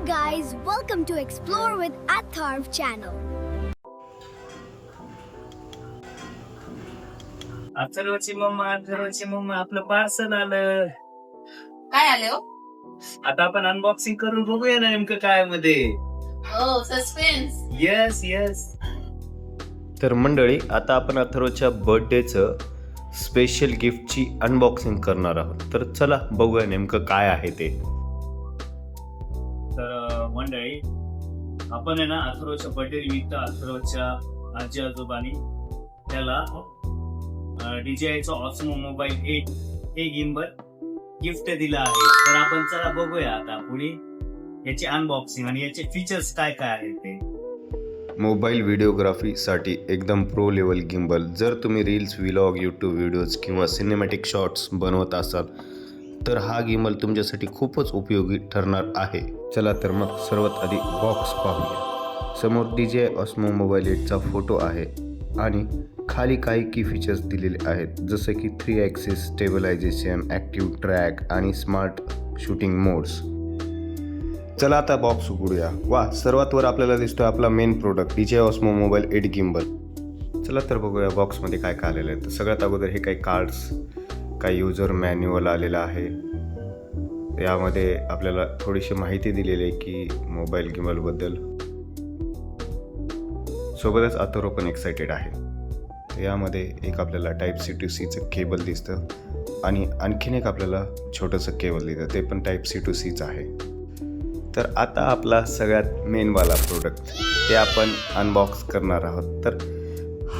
guys, welcome to Explore with Atharv channel. अथर्वची मम्मा आपलं पार्सल आलं. काय आले हो? आता आपण अनबॉक्सिंग करून बघूया ना नेमकं काय मध्ये. हो, सस्पेन्स. येस. तर मंडळी, आता आपण अथर्वच्या बर्थडेचं स्पेशल गिफ्टची अनबॉक्सिंग करणार आहोत. तर चला बघूया नेमकं काय आहे ते. तर मंडळी, आपण आहे ना अथर्वच्या बर्थडे निमित्त अथर्वच्या आजी आजोबांनी त्याला DJIचा ऑस्मो मोबाईल 8 हे गिम्बल गिफ्ट दिलं आहे. तर आपण चला बघूया आता पुढे याची अनबॉक्सिंग आणि याचे फीचर्स काय काय आहेत ते. मोबाईल व्हिडिओग्राफीसाठी एकदम प्रो लेवल गिम्बल. जर तुम्ही रील्स, व्लॉग, यूट्यूब व्हिडिओज किंवा सिनेमॅटिक शॉट्स बनवत असाल तर हा गिम्बल तुमच्यासाठी खूपच उपयोगी ठरणार आहे. चला तर मग सर्वात आधी बॉक्स पाहूया. समोर DJI ऑस्मो मोबाईल 8चा फोटो आहे आणि खाली काही की फीचर्स दिलेले आहेत, जसे की 3 ॲक्सिस स्टेबलायझेशन, ॲक्टिव्ह ट्रॅक आणि स्मार्ट शूटिंग मोड्स. चला आता बॉक्स उघडूया. वा, सर्वात वर आपल्याला दिसतोय आपला main product DJI osmo mobile 8 gimbal. चला तर बघूया बॉक्समध्ये काय काय आलेलं आहे. तर सगळ्यात अगोदर हे काही कार्ड्स, काही युजर मॅन्युअल आलेलं आहे. यामध्ये आपल्याला थोडीशी माहिती दिलेली आहे की मोबाईल गिम्बलबद्दल. सोबतच अथर्व पण एक्सायटेड आहे. यामध्ये एक आपल्याला Type-C to Cचं केबल दिसतं आणि आणखीन एक आपल्याला छोटंसं केबल दिसतं, ते पण Type-C to Cच आहे. तर आता आपला सगळ्यात मेनवाला प्रोडक्ट ते आपण अनबॉक्स करणार आहोत. तर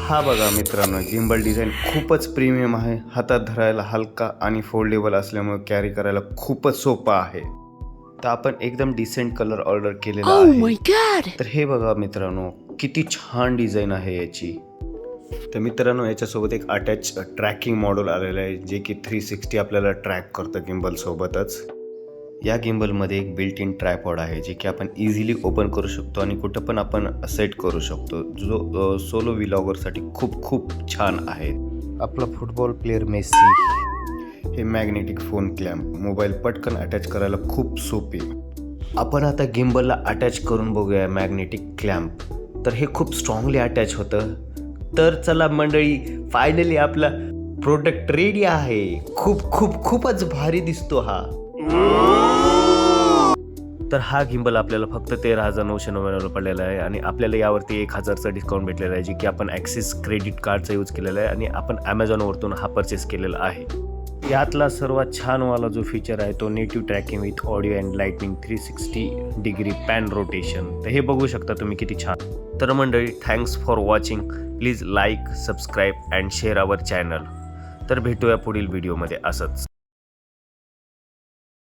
हा बघा मित्रांनो, गिम्बल डिझाईन खूपच प्रीमियम आहे. हातात धरायला हलका आणि फोल्डेबल असल्यामुळे कॅरी करायला खूपच सोपा आहे. तर आपण एकदम डिसेंट कलर ऑर्डर केलेला आहे. तर हे बघा मित्रांनो, किती छान डिझाईन आहे याची. तर मित्रांनो, याच्यासोबत एक अटॅच ट्रॅकिंग मॉड्यूल आलेलं आहे, जे की 360 आपल्याला ट्रॅक करतं गिम्बलसोबतच. या गिम्बलमध्ये एक बिल्ट इन ट्रायपॉड आहे, जे की आपण इझिली ओपन करू शकतो आणि कुठं पण आपण सेट करू शकतो, जो सोलो व्लॉगरसाठी खूप छान आहे. आपला फुटबॉल प्लेअर मेसी. हे मॅग्नेटिक फोन क्लॅम्प, मोबाईल पटकन अटॅच करायला खूप सोपे. आपण आता गिम्बलला अटॅच करून बघूया मॅग्नेटिक क्लॅम्प. तर हे खूप स्ट्रॉंगली अटॅच होतं. तर चला मंडळी, फायनली आपला प्रोडक्ट रेडी आहे. खूपच भारी दिसतो हा. तर हा गिम्बल आपल्याला फक्त 13,999 पडलेला आहे आणि आपल्याला यावरती 1,000चा डिस्काउंट भेटलेला आहे, जे की आपण ॲक्सिस क्रेडिट कार्डचा यूज केलेला आहे आणि आपण ॲमेझॉनवरतून हा परचेस केलेला आहे. यातला सर्वात छानवाला जो फीचर आहे तो native tracking with audio and lightning 360 degree pan rotation. तर हे बघू शकता तुम्ही किती छान. तर मंडळी, thanks for watching. Please like, subscribe and share our channel. तर भेटूया पुढील व्हिडिओमध्ये असंच.